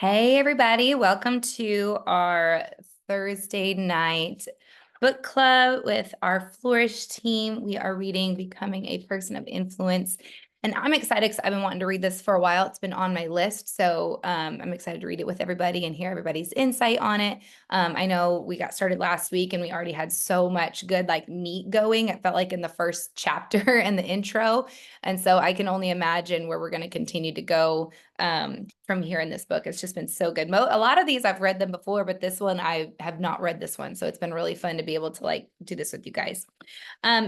Hey, everybody. Welcome to our Thursday night book club with our Flourish team. We are reading Becoming a Person of Influence. And I'm excited because I've been wanting to read this for a while. It's been on my list. So I'm excited to read it with everybody and hear everybody's insight on it. I know we got started last week and we already had so much good meat going. It felt like in the first chapter and the intro. And so I can only imagine where we're going to continue to go from here in this book. It's just been so good. A lot of these I've read them before, but this one I have not read this one. So it's been really fun to be able to do this with you guys.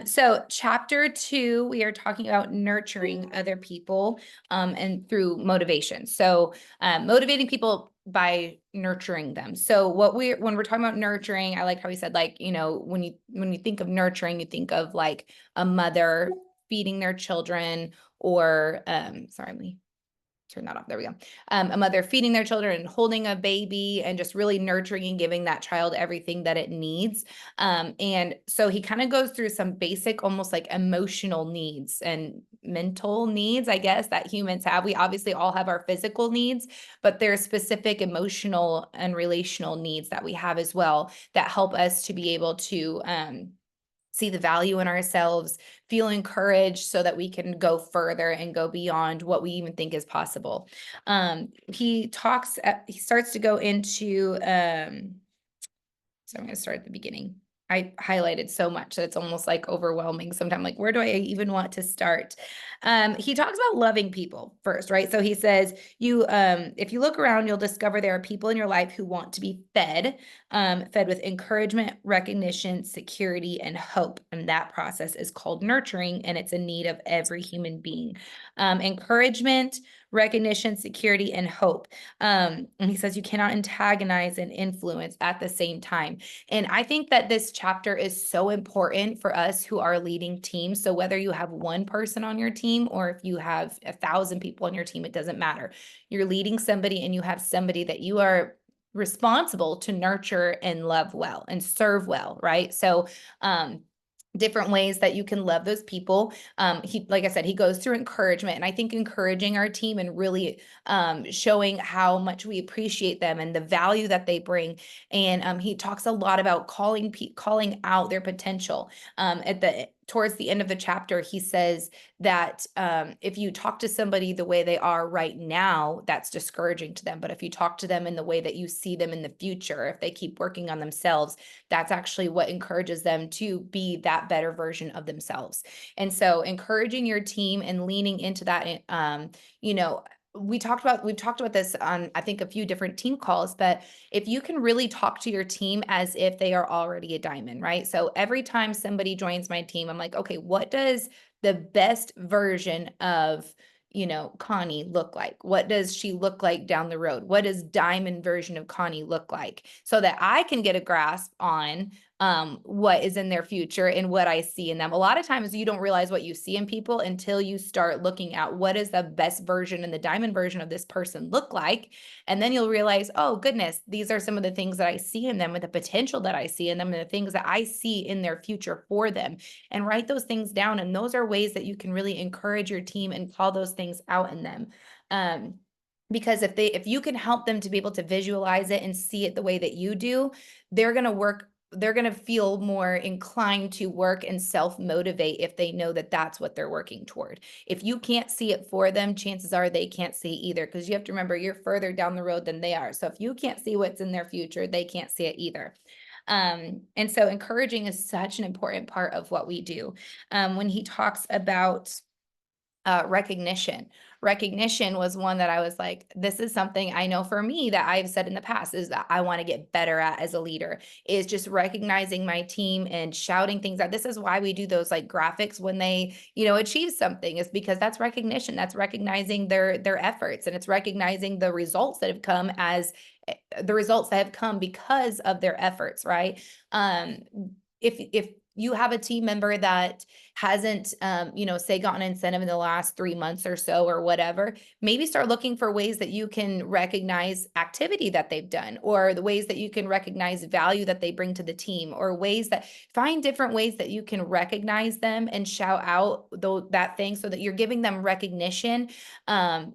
So chapter 2, we are talking about nurturing other people and through motivation. So motivating people by nurturing them. So when we're talking about nurturing, I like how he said, when you think of nurturing, you think of like a mother feeding their children or sorry, let me turn that off. There we go. A mother feeding their children and holding a baby and just really nurturing and giving that child everything that it needs. And so he kind of goes through some basic, almost like emotional needs and mental needs, I guess, that humans have. We obviously all have our physical needs, but there's specific emotional and relational needs that we have as well that help us to be able to see the value in ourselves, feel encouraged so that we can go further and go beyond what we even think is possible. He starts to go into, so I'm going to start at the beginning. I highlighted so much that it's almost like overwhelming sometimes. Like, where do I even want to start? He talks about loving people first, right? So he says, if you look around, you'll discover there are people in your life who want to be fed with encouragement, recognition, security, and hope. And that process is called nurturing, and it's a need of every human being. Encouragement, recognition, security, and hope. And he says you cannot antagonize and influence at the same time. And I think that this chapter is so important for us who are leading teams. So whether you have one person on your team or if you have 1,000 people on your team, it doesn't matter. You're leading somebody and you have somebody that you are responsible to nurture and love well and serve well, right? So different ways that you can love those people. Like I said, he goes through encouragement, and I think encouraging our team and really showing how much we appreciate them and the value that they bring. And he talks a lot about calling out their potential. Towards the end of the chapter, he says that if you talk to somebody the way they are right now, that's discouraging to them. But if you talk to them in the way that you see them in the future, if they keep working on themselves, that's actually what encourages them to be that better version of themselves. And so encouraging your team and leaning into that, we've talked about this on, I think, a few different team calls, but if you can really talk to your team as if they are already a diamond, right? So every time somebody joins my team, I'm like, okay, what does the best version of Connie look like? What does she look like down the road? What does diamond version of Connie look like? So that I can get a grasp on what is in their future and what I see in them. A lot of times you don't realize what you see in people until you start looking at what is the best version and the diamond version of this person look like. And then you'll realize, oh goodness, these are some of the things that I see in them, with the potential that I see in them, and the things that I see in their future for them. And write those things down. And those are ways that you can really encourage your team and call those things out in them. Because if you can help them to be able to visualize it and see it the way that you do, they're going to feel more inclined to work and self-motivate if they know that that's what they're working toward. If you can't see it for them, chances are they can't see either, because you have to remember you're further down the road than they are. So if you can't see what's in their future, they can't see it either. And so encouraging is such an important part of what we do. When he talks about recognition. Recognition was one that I was like, this is something I know for me that I've said in the past is that I want to get better at as a leader, is just recognizing my team and shouting things out. This is why we do those graphics when they, achieve something, is because that's recognition. That's recognizing their efforts, and it's recognizing the results that have come because of their efforts, right? If you have a team member that hasn't, say gotten an incentive in the last 3 months or so or whatever, maybe start looking for ways that you can recognize activity that they've done, or the ways that you can recognize value that they bring to the team, or ways that find different ways that you can recognize them and shout out that thing so that you're giving them recognition.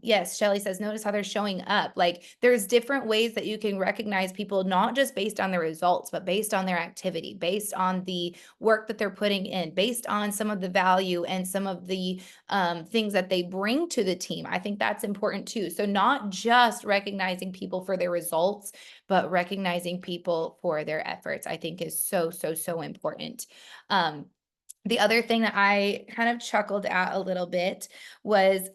Yes, Shelly says, notice how they're showing up. Like there's different ways that you can recognize people, not just based on their results, but based on their activity, based on the work that they're putting in, based on some of the value and some of the things that they bring to the team. I think that's important too. So not just recognizing people for their results, but recognizing people for their efforts, I think is so, so, so important. The other thing that I kind of chuckled at a little bit was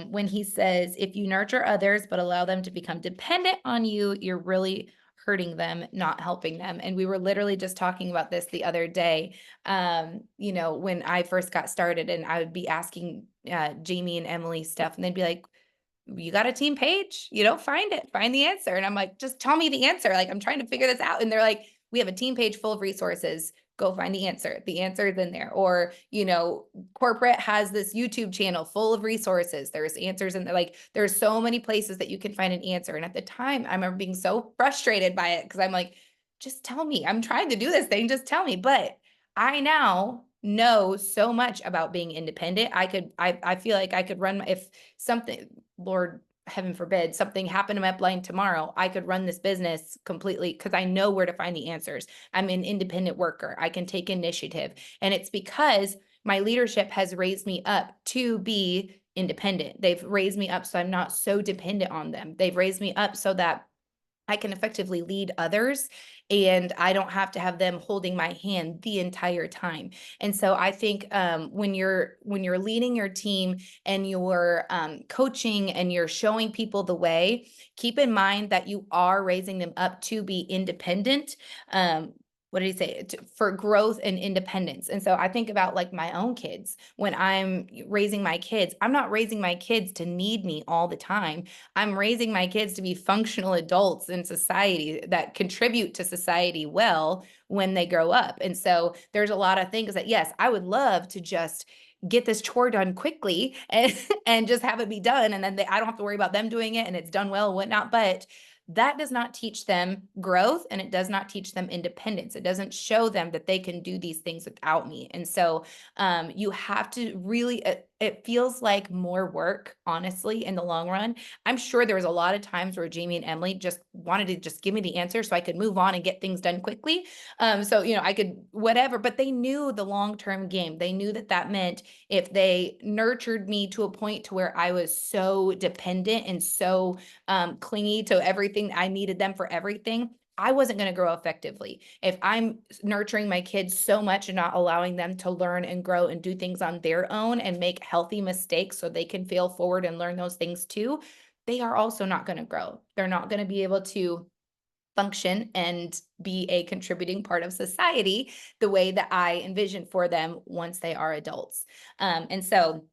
when he says, if you nurture others but allow them to become dependent on you, you're really hurting them, not helping them. And we were literally just talking about this the other day, when I first got started, and I would be asking Jamie and Emily stuff, and they'd be like, you got a team page, find it, find the answer. And I'm like, just tell me the answer. Like, I'm trying to figure this out. And they're like, we have a team page full of resources. Go find the answer. The answer is in there. Or, corporate has this YouTube channel full of resources. There's answers in there. Like, there's so many places that you can find an answer. And at the time, I remember being so frustrated by it because I'm like, just tell me. I'm trying to do this thing. Just tell me. But I now know so much about being independent. I feel like I could run if something, Lord heaven forbid, something happened to my upline tomorrow, I could run this business completely because I know where to find the answers. I'm an independent worker. I can take initiative. And it's because my leadership has raised me up to be independent. They've raised me up so I'm not so dependent on them. They've raised me up so that I can effectively lead others and I don't have to have them holding my hand the entire time. And so I think when you're leading your team and you're coaching and you're showing people the way, keep in mind that you are raising them up to be independent. What did he say? For growth and independence. And so I think about like my own kids. When I'm raising my kids, I'm not raising my kids to need me all the time. I'm raising my kids to be functional adults in society that contribute to society well when they grow up. And so there's a lot of things that, yes, I would love to just get this chore done quickly and just have it be done. And then I don't have to worry about them doing it and it's done well and whatnot. But that does not teach them growth and it does not teach them independence. It doesn't show them that they can do these things without me. And so you have to really, it feels like more work, honestly, in the long run. I'm sure there was a lot of times where Jamie and Emily just wanted to just give me the answer so I could move on and get things done quickly. I could whatever, but they knew the long-term game. They knew that meant if they nurtured me to a point to where I was so dependent and so clingy to everything, I needed them for everything, I wasn't going to grow effectively. If I'm nurturing my kids so much and not allowing them to learn and grow and do things on their own and make healthy mistakes so they can fail forward and learn those things too, they are also not going to grow. They're not going to be able to function and be a contributing part of society the way that I envision for them once they are adults. And so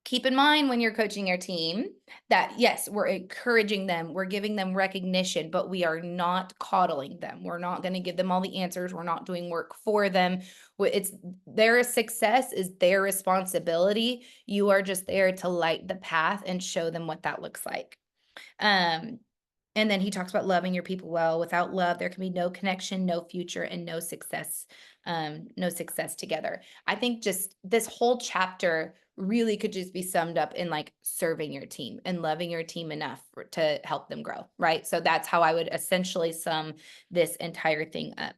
keep in mind when you're coaching your team that, yes, we're encouraging them, we're giving them recognition, but we are not coddling them. We're not going to give them all the answers. We're not doing work for them. It's their success is their responsibility. You are just there to light the path and show them what that looks like. And then he talks about loving your people well. Without love, there can be no connection, no future, and no success together. I think just this whole chapter really could just be summed up in like serving your team and loving your team enough to help them grow, right? So that's how I would essentially sum this entire thing up.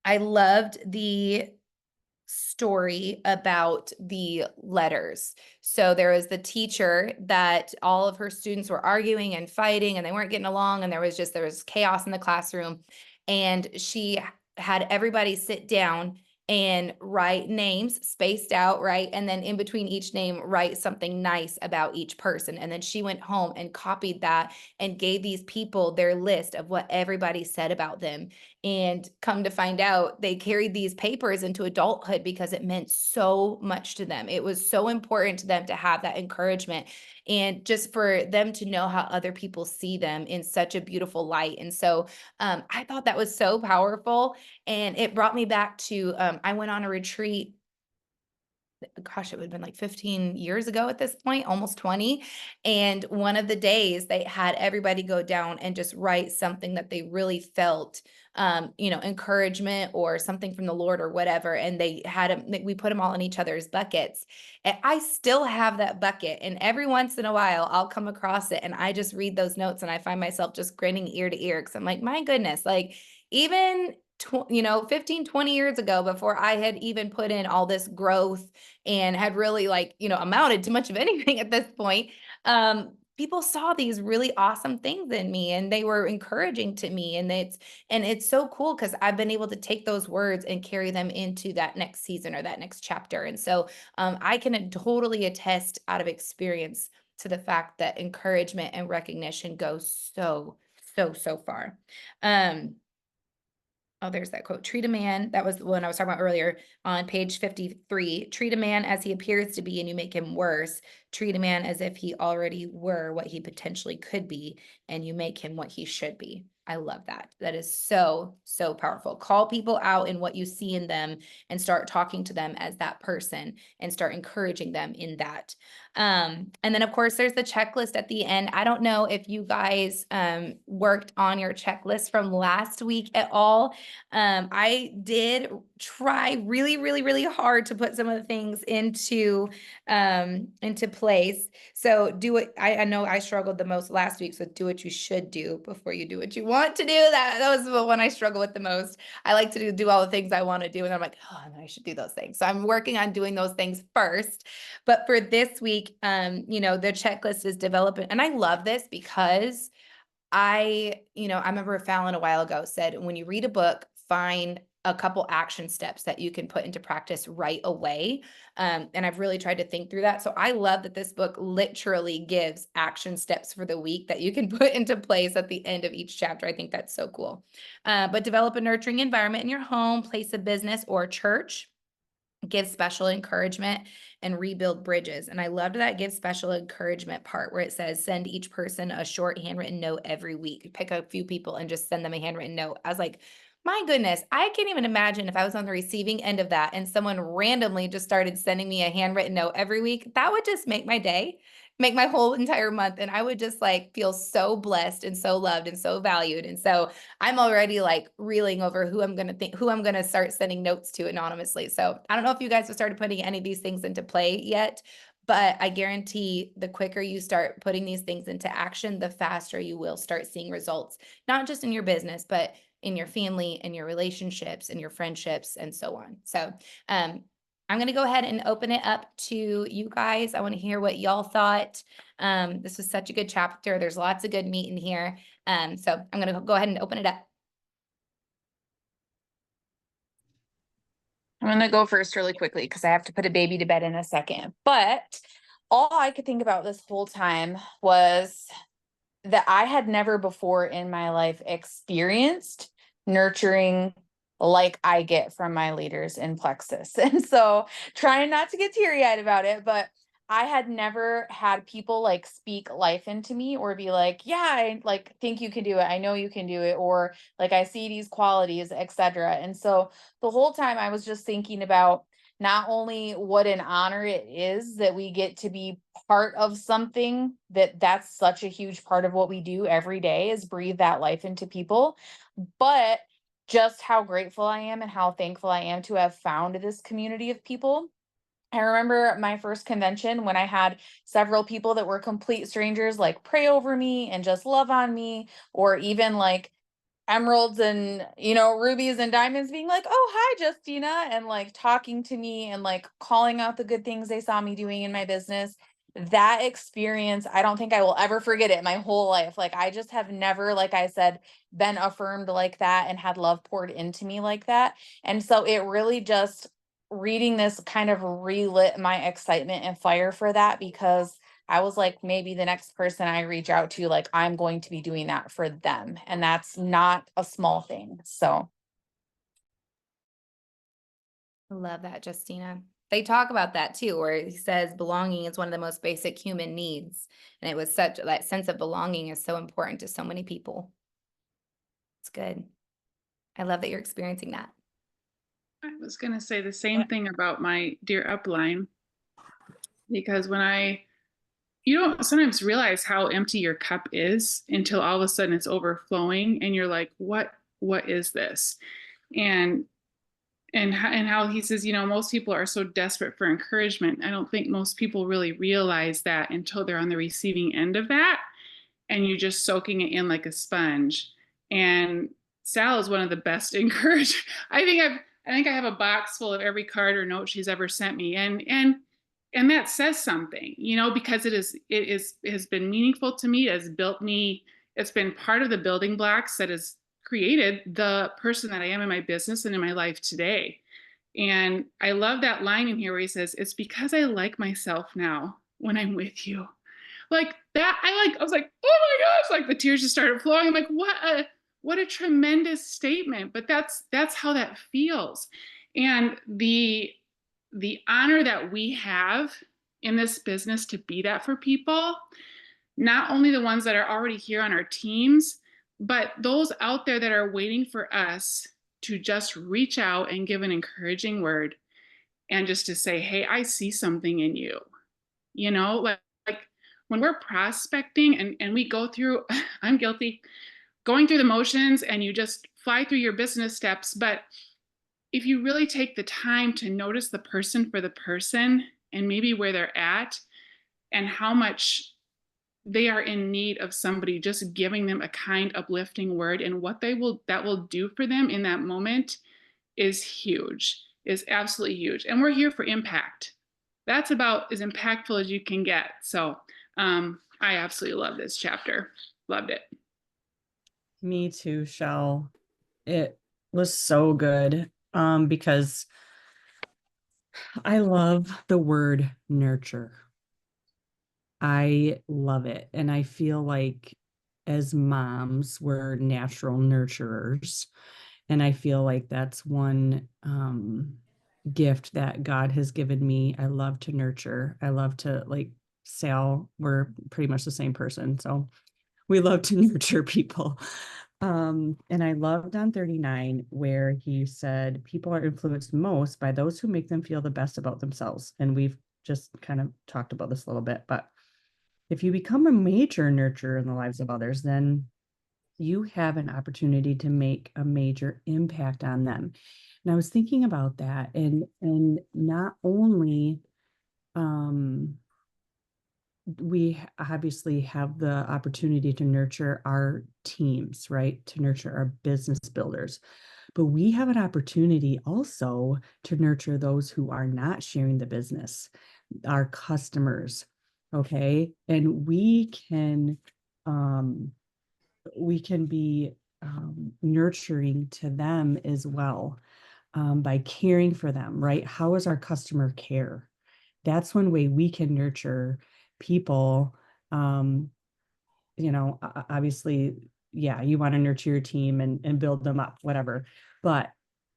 I loved the story about the letters. So there was the teacher that all of her students were arguing and fighting and they weren't getting along and there was chaos in the classroom, and she had everybody sit down and write names spaced out, right? And then in between each name, write something nice about each person. And then she went home and copied that and gave these people their list of what everybody said about them. And come to find out, they carried these papers into adulthood because it meant so much to them. It was so important to them to have that encouragement and just for them to know how other people see them in such a beautiful light. And so I thought that was so powerful. And it brought me back to I went on a retreat, gosh, it would have been like 15 years ago at this point, almost 20. And one of the days they had everybody go down and just write something that they really felt, encouragement or something from the Lord or whatever. And they had them, we put them all in each other's buckets. And I still have that bucket. And every once in a while, I'll come across it and I just read those notes and I find myself just grinning ear to ear because I'm like, my goodness, like even 15, 20 years ago, before I had even put in all this growth and had really amounted to much of anything at this point, people saw these really awesome things in me and they were encouraging to me. And it's so cool because I've been able to take those words and carry them into that next season or that next chapter. And so I can totally attest out of experience to the fact that encouragement and recognition go so, so, so far. Oh, there's that quote. Treat a man, that was the one I was talking about earlier on page 53. Treat a man as he appears to be, and you make him worse. Treat a man as if he already were what he potentially could be, and you make him what he should be. I love that. That is so, so powerful. Call people out in what you see in them and start talking to them as that person and start encouraging them in that. And then of course there's the checklist at the end. I don't know if you guys worked on your checklist from last week at all. I did try really, really, really hard to put some of the things into place. So do it. I know I struggled the most last week. So do what you should do before you do what you want to do. That was the one I struggle with the most. I like to do all the things I want to do. And I'm like, oh, I should do those things. So I'm working on doing those things first. But for this week, the checklist is developing. And I love this because I remember Fallon a while ago said, when you read a book, find a couple action steps that you can put into practice right away. And I've really tried to think through that. So I love that this book literally gives action steps for the week that you can put into place at the end of each chapter. I think that's so cool. But develop a nurturing environment in your home, place of business, or church. Give special encouragement and rebuild bridges. And I loved that give special encouragement part where it says send each person a short handwritten note every week. Pick a few people and just send them a handwritten note. I was like, my goodness, I can't even imagine if I was on the receiving end of that and someone randomly just started sending me a handwritten note every week. That would just make my day, make my whole entire month. And I would just feel so blessed and so loved and so valued. And so I'm already reeling over who I'm going to start sending notes to anonymously. So I don't know if you guys have started putting any of these things into play yet, but I guarantee the quicker you start putting these things into action, the faster you will start seeing results, not just in your business, but in your family and your relationships and your friendships and so on. So, I'm going to go ahead and open it up to you guys. I want to hear what y'all thought. This was such a good chapter. There's lots of good meat in here. So I'm going to go ahead and open it up. I'm going to go first really quickly because I have to put a baby to bed in a second. But all I could think about this whole time was that I had never before in my life experienced nurturing like I get from my leaders in Plexus. And so trying not to get teary-eyed about it, but I had never had people speak life into me or be like, yeah, I think you can do it. I know you can do it. Or I see these qualities, etc. And so the whole time I was just thinking about not only what an honor it is that we get to be part of something that's such a huge part of what we do every day is breathe that life into people, but just how grateful I am and how thankful I am to have found this community of people. I remember my first convention when I had several people that were complete strangers pray over me and just love on me, or even emeralds and rubies and diamonds being like, oh, hi Justina, and talking to me and calling out the good things they saw me doing in my business. That experience, I don't think I will ever forget it my whole life. I just have never, like I said, been affirmed like that and had love poured into me like that. And so it really just reading this kind of relit my excitement and fire for that, because I was like, maybe the next person I reach out to, like, I'm going to be doing that for them. And that's not a small thing. So I love that, Justina. They talk about that too, where he says belonging is one of the most basic human needs. And it was such that sense of belonging is so important to so many people. It's good. I love that you're experiencing that. I was going to say the same thing about my Dear Upline, because you don't sometimes realize how empty your cup is until all of a sudden it's overflowing and you're like, what is this? And how he says, most people are so desperate for encouragement. I don't think most people really realize that until they're on the receiving end of that, and you're just soaking it in like a sponge. And Sal is one of the best encouragers. I think I have a box full of every card or note she's ever sent me, and that says something, because it has been meaningful to me. It has built me. It's been part of the building blocks that has created the person that I am in my business and in my life today. And I love that line in here where he says, "It's because I like myself now when I'm with you." Like that, I was like, oh my gosh, like the tears just started flowing. I'm like, what a tremendous statement. But that's how that feels. And the honor that we have in this business to be that for people, not only the ones that are already here on our teams, but those out there that are waiting for us to just reach out and give an encouraging word, and just to say, hey, I see something in you, like when we're prospecting and we go through, I'm guilty, going through the motions and you just fly through your business steps. But if you really take the time to notice the person for the person and maybe where they're at and how much they are in need of somebody just giving them a kind, uplifting word, and what that will do for them in that moment is huge, is absolutely huge. And we're here for impact. That's about as impactful as you can get. So I absolutely love this chapter. Loved it. Me too, Shell. It was so good because I love the word nurture. I love it. And I feel like as moms, we're natural nurturers. And I feel like that's one gift that God has given me. I love to nurture. I love to, like Sal, we're pretty much the same person. So we love to nurture people. And I loved on 39 where he said, people are influenced most by those who make them feel the best about themselves. And we've just kind of talked about this a little bit, but if you become a major nurturer in the lives of others, then you have an opportunity to make a major impact on them. And I was thinking about that, and not only we obviously have the opportunity to nurture our teams, right? To nurture our business builders. But we have an opportunity also to nurture those who are not sharing the business, our customers. Okay. And we can be nurturing to them as well, by caring for them, right? How is our customer care? That's one way we can nurture people. Obviously, yeah, you want to nurture your team and build them up, whatever. But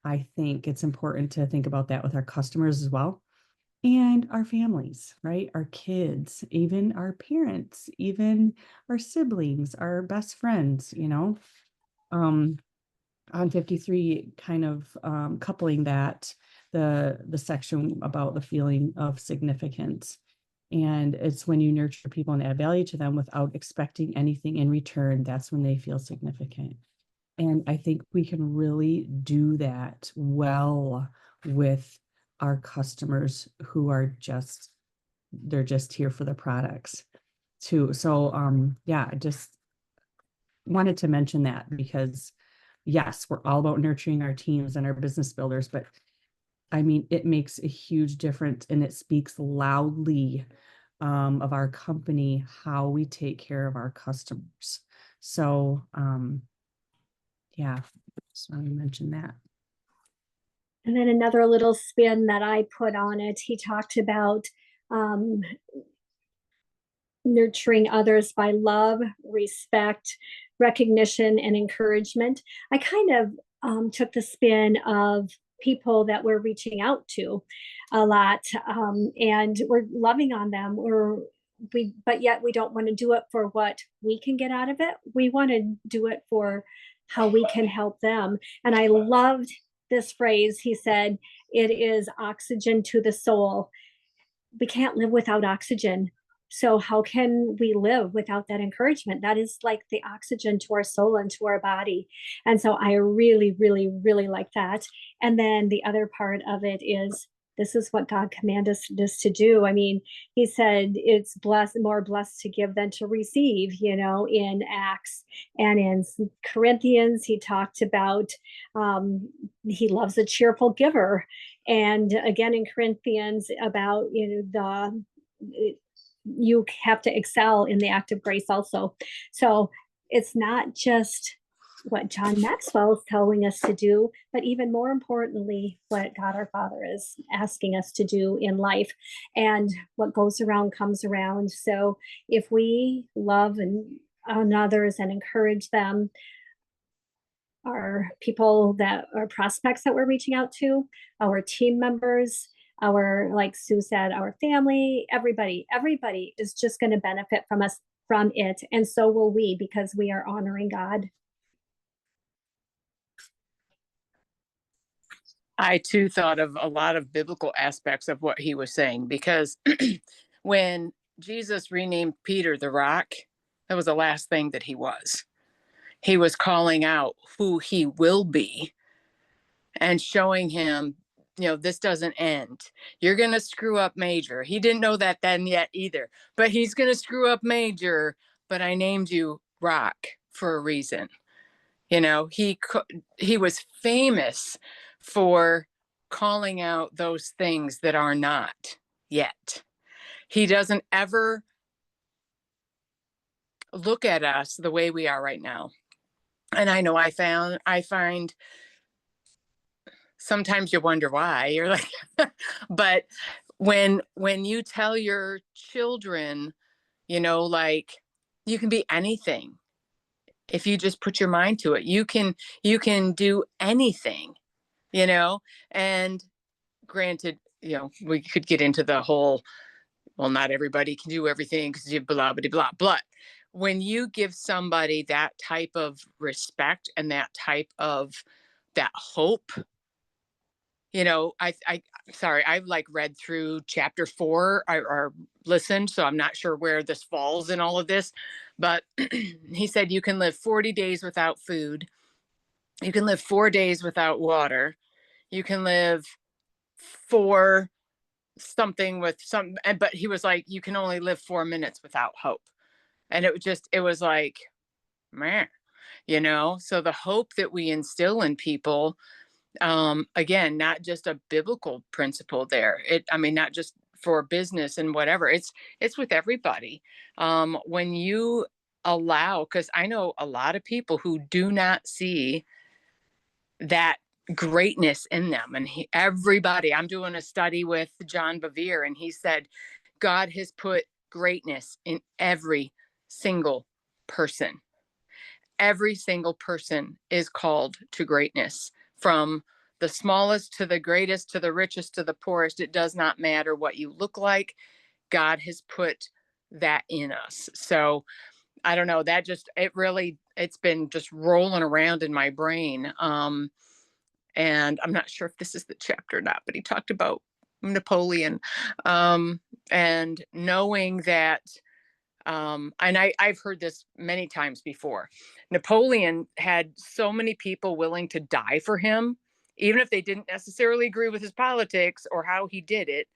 I think it's important to think about that with our customers as well, and our families, right? Our kids, even our parents, even our siblings, our best friends, on 53, kind of coupling that, the section about the feeling of significance. And it's when you nurture people and add value to them without expecting anything in return, that's when they feel significant. And I think we can really do that well with our customers who are they're just here for the products too. So yeah, I just wanted to mention that because yes, we're all about nurturing our teams and our business builders, but I mean, it makes a huge difference, and it speaks loudly of our company, how we take care of our customers. So yeah, just want to mention that. And then another little spin that I put on it, he talked about nurturing others by love, respect, recognition, and encouragement. I kind of took the spin of people that we're reaching out to a lot, and we're loving on them. But yet we don't want to do it for what we can get out of it. We want to do it for how we can help them. And I loved this phrase. He said, "It is oxygen to the soul." We can't live without oxygen. So how can we live without that encouragement? That is like the oxygen to our soul and to our body. And so I really, really, really like that. And then the other part of it is this is what God commanded us to do. I mean, he said it's more blessed to give than to receive, in Acts. And in Corinthians, he talked about he loves a cheerful giver. And again in Corinthians about you have to excel in the act of grace also. So it's not just what John Maxwell is telling us to do, but even more importantly, what God our Father is asking us to do in life. And what goes around comes around. So if we love on others and encourage them, our people that are prospects that we're reaching out to, our team members, like Sue said, our family, everybody is just going to benefit from it. And so will we, because we are honoring God. I too thought of a lot of biblical aspects of what he was saying, because when Jesus renamed Peter the rock, that was the last thing that he was. He was calling out who he will be and showing him, this doesn't end. You're going to screw up major. He didn't know that then yet either, but he's going to screw up major. But I named you rock for a reason. He was famous for calling out those things that are not yet. He doesn't ever look at us the way we are right now. And I know I find sometimes you wonder why. You're like, but when you tell your children, like, you can be anything if you just put your mind to it. You can do anything, and granted, we could get into the whole, well, not everybody can do everything because you blah, blah, blah, blah. When you give somebody that type of respect and that type of that hope, I've like read through chapter 4 or listened, so I'm not sure where this falls in all of this, but he said you can live 40 days without food. You can live 4 days without water. You can live for something with some, but he was like, you can only live 4 minutes without hope. And it was like, man, so the hope that we instill in people, again, not just a biblical principle there. Not just for business and whatever, it's with everybody. When you allow, because I know a lot of people who do not see that greatness in them. And I'm doing a study with John Bevere, and he said, God has put greatness in every single person. Every single person is called to greatness, from the smallest to the greatest, to the richest, to the poorest. It does not matter what you look like. God has put that in us. So I don't know, it's been just rolling around in my brain. And I'm not sure if this is the chapter or not, but he talked about Napoleon, and knowing that, and I've heard this many times before. Napoleon had so many people willing to die for him, even if they didn't necessarily agree with his politics or how he did it.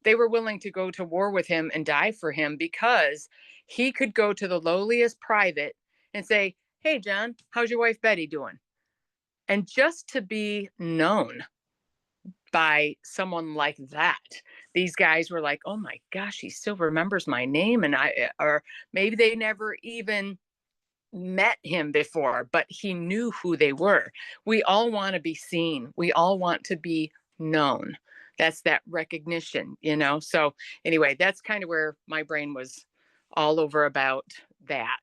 They were willing to go to war with him and die for him, because he could go to the lowliest private and say, hey, John, how's your wife Betty doing? And just to be known by someone like that, these guys were like, oh my gosh, he still remembers my name. Or maybe they never even met him before, but he knew who they were. We all want to be seen. We all want to be known. That's that recognition, So anyway, that's kind of where my brain was all over about that.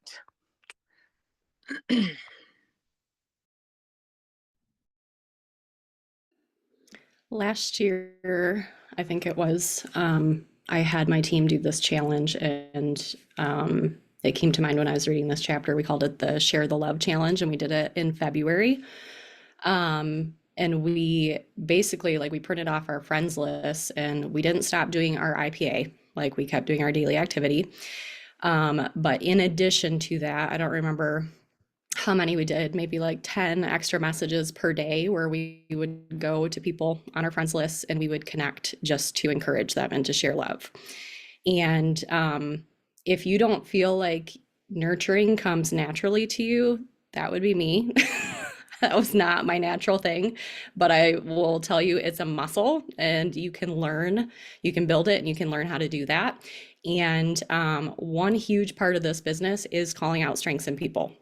Last year, I think it was, I had my team do this challenge, and it came to mind when I was reading this chapter. We called it the Share the Love Challenge, and we did it in February. And we basically, like, we printed off our friends list, and we didn't stop doing our IPA. Like, we kept doing our daily activity. But in addition to that, I don't remember how many we did, maybe like 10 extra messages per day, where we would go to people on our friends list and we would connect just to encourage them and to share love. And if you don't feel like nurturing comes naturally to you, that would be me. That was not my natural thing, but I will tell you, it's a muscle, and you can learn, you can build it, and you can learn how to do that. And one huge part of this business is calling out strengths in people.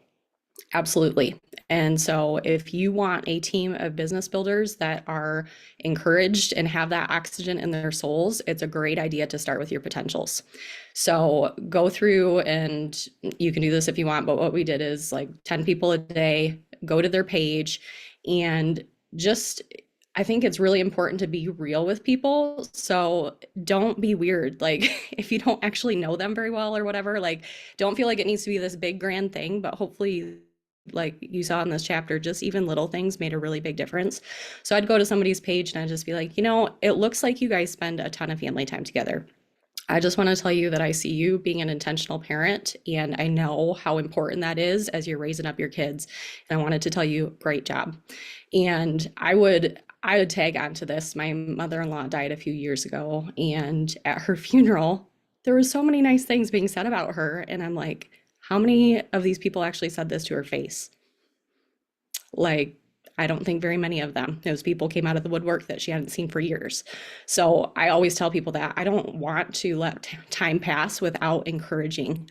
Absolutely. And so if you want a team of business builders that are encouraged and have that oxygen in their souls, it's a great idea to start with your potentials. So go through, and you can do this if you want, but what we did is like 10 people a day, go to their page, and just, I think it's really important to be real with people. So don't be weird. Like, if you don't actually know them very well or whatever, like, don't feel like it needs to be this big grand thing, but hopefully, like you saw in this chapter, just even little things made a really big difference. So I'd go to somebody's page and I'd just be like, it looks like you guys spend a ton of family time together. I just want to tell you that I see you being an intentional parent, and I know how important that is as you're raising up your kids. And I wanted to tell you, great job. And I would tag onto this. My mother-in-law died a few years ago, and at her funeral, there were so many nice things being said about her. And I'm like, how many of these people actually said this to her face? Like, I don't think very many of them. Those people came out of the woodwork that she hadn't seen for years. So I always tell people that I don't want to let time pass without encouraging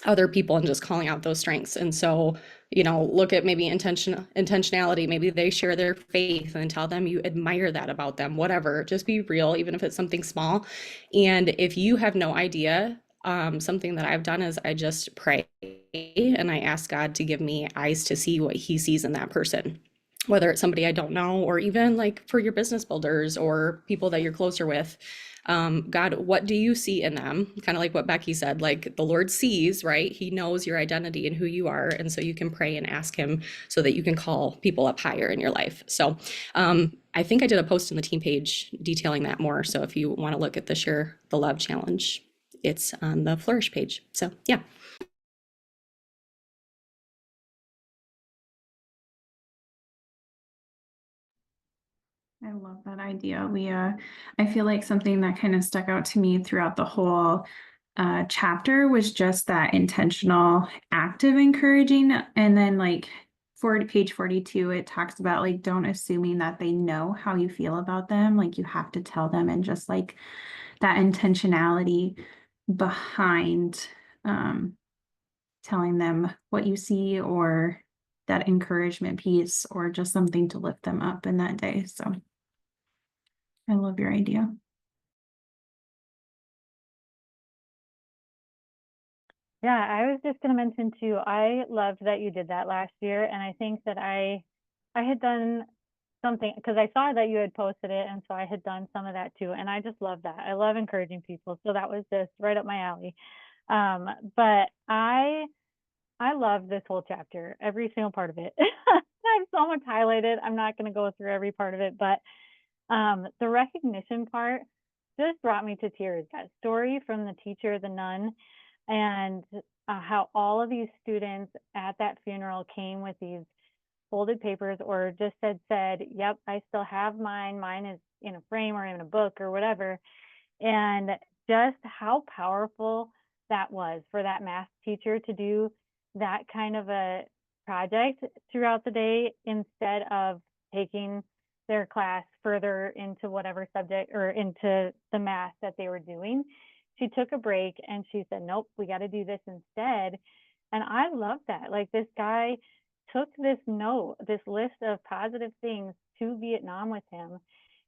other people and just calling out those strengths. And so, look at maybe intentionality. Maybe they share their faith, and tell them you admire that about them, whatever. Just be real, even if it's something small. And if you have no idea, something that I've done is I just pray and I ask God to give me eyes to see what he sees in that person, whether it's somebody I don't know, or even like for your business builders or people that you're closer with. God, what do you see in them? Kind of like what Becky said, like the Lord sees, right? He knows your identity and who you are. And so you can pray and ask him so that you can call people up higher in your life. So I think I did a post on the team page detailing that more. So if you want to look at the Share the Love Challenge, it's on the Flourish page. So yeah. I love that idea, Leah. I feel like something that kind of stuck out to me throughout the whole chapter was just that intentional, active encouraging. And then, like, for page 42, it talks about like, don't assuming that they know how you feel about them. Like, you have to tell them, and just like that intentionality behind telling them what you see, or that encouragement piece, or just something to lift them up in that day. So I love your idea. Yeah, I was just going to mention too, I loved that you did that last year. And I think that I had done something, because I saw that you had posted it. And so I had done some of that too. And I just love that. I love encouraging people. So that was just right up my alley. But I love this whole chapter, every single part of it. I have so much highlighted. I'm not going to go through every part of it, but the recognition part just brought me to tears. That story from the teacher, the nun, and how all of these students at that funeral came with these folded papers, or just said, yep, I still have mine. Mine is in a frame or in a book or whatever. And just how powerful that was for that math teacher to do that kind of a project throughout the day, instead of taking their class further into whatever subject or into the math that they were doing. She took a break and she said, nope, we got to do this instead. And I love that. Like, this guy took this note, this list of positive things to Vietnam with him.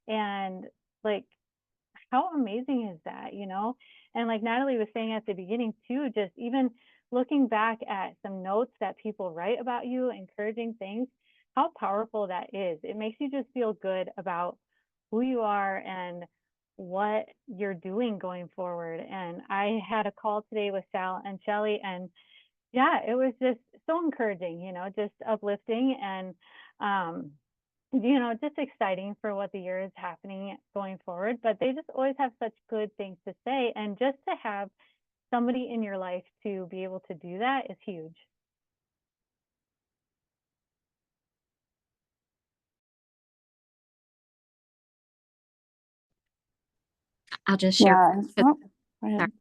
And like, how amazing is that, And like Natalie was saying at the beginning too, just even looking back at some notes that people write about you, encouraging things, how powerful that is. It makes you just feel good about who you are and what you're doing going forward. And I had a call today with Sal and Shelly, and yeah, it was just so encouraging, just uplifting and just exciting for what the year is happening going forward. But they just always have such good things to say, and just to have somebody in your life to be able to do that is huge. I'll just share. Yeah. Oh, go ahead.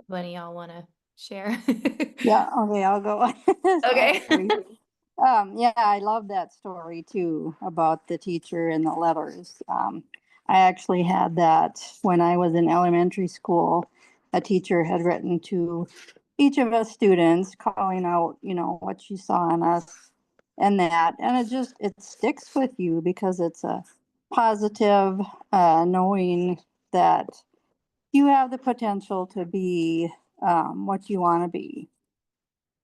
One of y'all want to share? Yeah, okay, I'll go. Okay. Sorry. Yeah, I love that story too about the teacher and the letters. I actually had that when I was in elementary school. A teacher had written to each of us students calling out, what she saw in us and that. And it sticks with you because it's a positive, knowing that you have the potential to be what you want to be.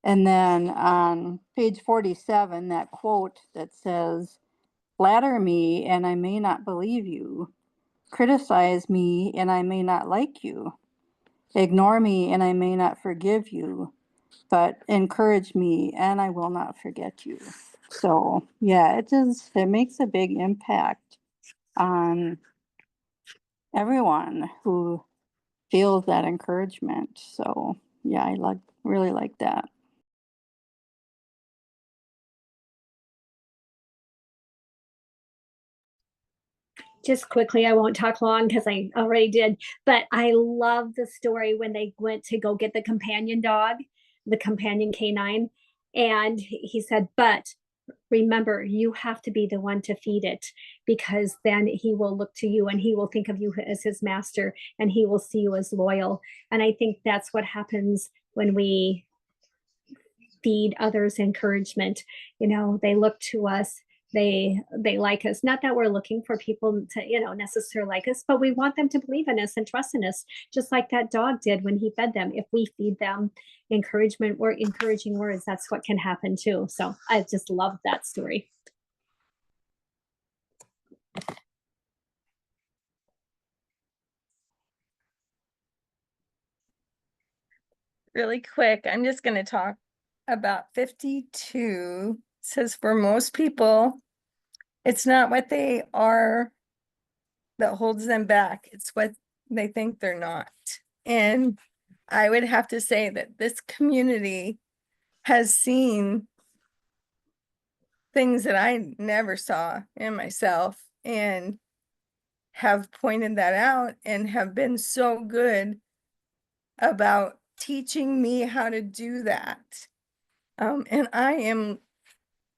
And then on page 47, that quote that says, "Flatter me and I may not believe you. Criticize me and I may not like you. Ignore me and I may not forgive you. But encourage me and I will not forget you." So yeah, it makes a big impact on everyone who feels that encouragement. So yeah, I really like that. Just quickly, I won't talk long because I already did, but I love the story when they went to go get the companion dog, the companion canine. And he said, but remember, you have to be the one to feed it, because then he will look to you and he will think of you as his master and he will see you as loyal. And I think that's what happens when we feed others encouragement. They look to us, they like us. Not that we're looking for people to necessarily like us, but we want them to believe in us and trust in us, just like that dog did when he fed them. If we feed them encouragement or encouraging words, that's what can happen too. So I just love that story. Really quick, I'm just going to talk about 52. It says, for most people, it's not what they are that holds them back. It's what they think they're not. And I would have to say that this community has seen things that I never saw in myself and have pointed that out and have been so good about teaching me how to do that. And I am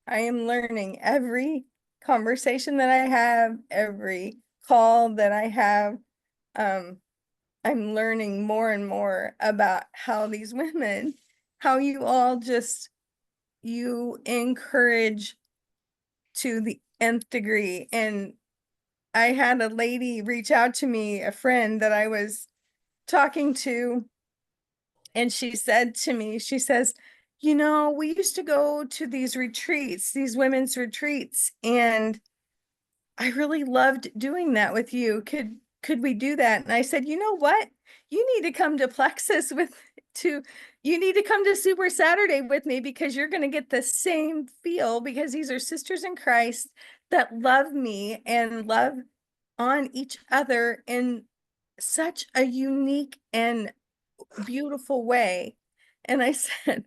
learning every conversation that I have, every call that I have. I'm learning more and more about how these women, how you all you encourage to the nth degree. And I had a lady reach out to me, a friend that I was talking to, and she said to me, she says, we used to go to these retreats, these women's retreats, and I really loved doing that with you. Could we do that? And I said, you know what? You need to come to Plexus you need to come to Super Saturday with me, because you're going to get the same feel, because these are sisters in Christ that love me and love on each other in such a unique and beautiful way. And I said,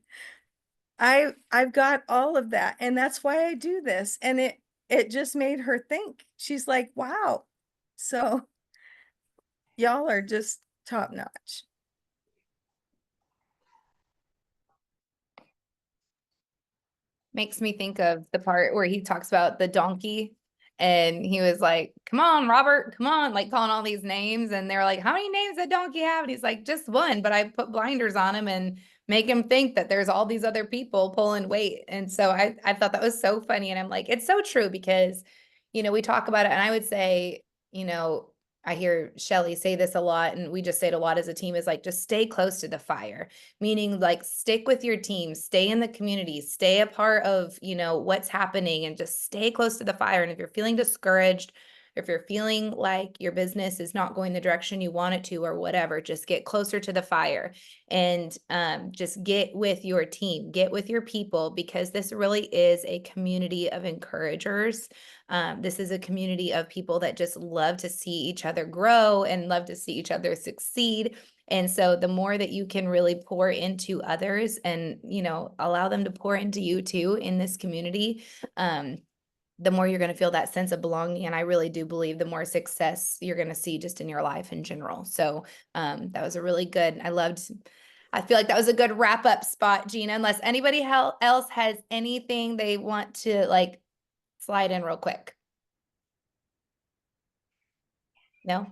I've got all of that, and that's why I do this. And it just made her think. She's like, wow. So y'all are just top notch. Makes me think of the part where he talks about the donkey And he was like, come on, Robert, come on, like calling all these names. And they're like, how many names did Donkey have? And he's like, just one, but I put blinders on him and make him think that there's all these other people pulling weight. And so I thought that was so funny. And I'm like, it's so true because, we talk about it. And I would say, I hear Shelly say this a lot, and we just say it a lot as a team, is like, just stay close to the fire, meaning like stick with your team, stay in the community, stay a part of, what's happening, and just stay close to the fire. And if you're feeling discouraged, if you're feeling like your business is not going the direction you want it to or whatever, just get closer to the fire and just get with your team, get with your people, because this really is a community of encouragers. This is a community of people that just love to see each other grow and love to see each other succeed. And so the more that you can really pour into others and, allow them to pour into you too in this community, the more you're going to feel that sense of belonging. And I really do believe the more success you're going to see just in your life in general. So that was a really good, I feel like that was a good wrap up spot, Gina, unless anybody else has anything they want to like slide in real quick. No?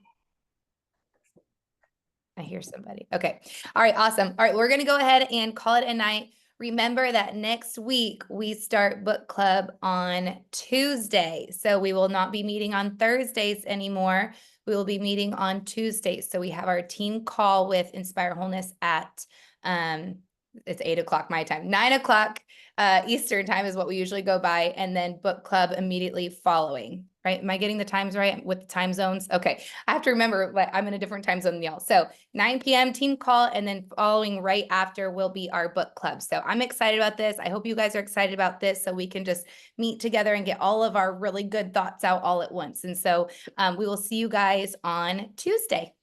I hear somebody. Okay. All right. Awesome. All right. We're going to go ahead and call it a night. Remember that next week we start book club on Tuesday. So we will not be meeting on Thursdays anymore. We will be meeting on Tuesdays. So we have our team call with Inspire Wholeness at, it's 8 o'clock my time, 9 o'clock Eastern time is what we usually go by. And then book club immediately following, right? Am I getting the times right with the time zones? Okay. I have to remember, like, I'm in a different time zone than y'all. So 9 p.m. team call, and then following right after will be our book club. So I'm excited about this. I hope you guys are excited about this, so we can just meet together and get all of our really good thoughts out all at once. And so we will see you guys on Tuesday.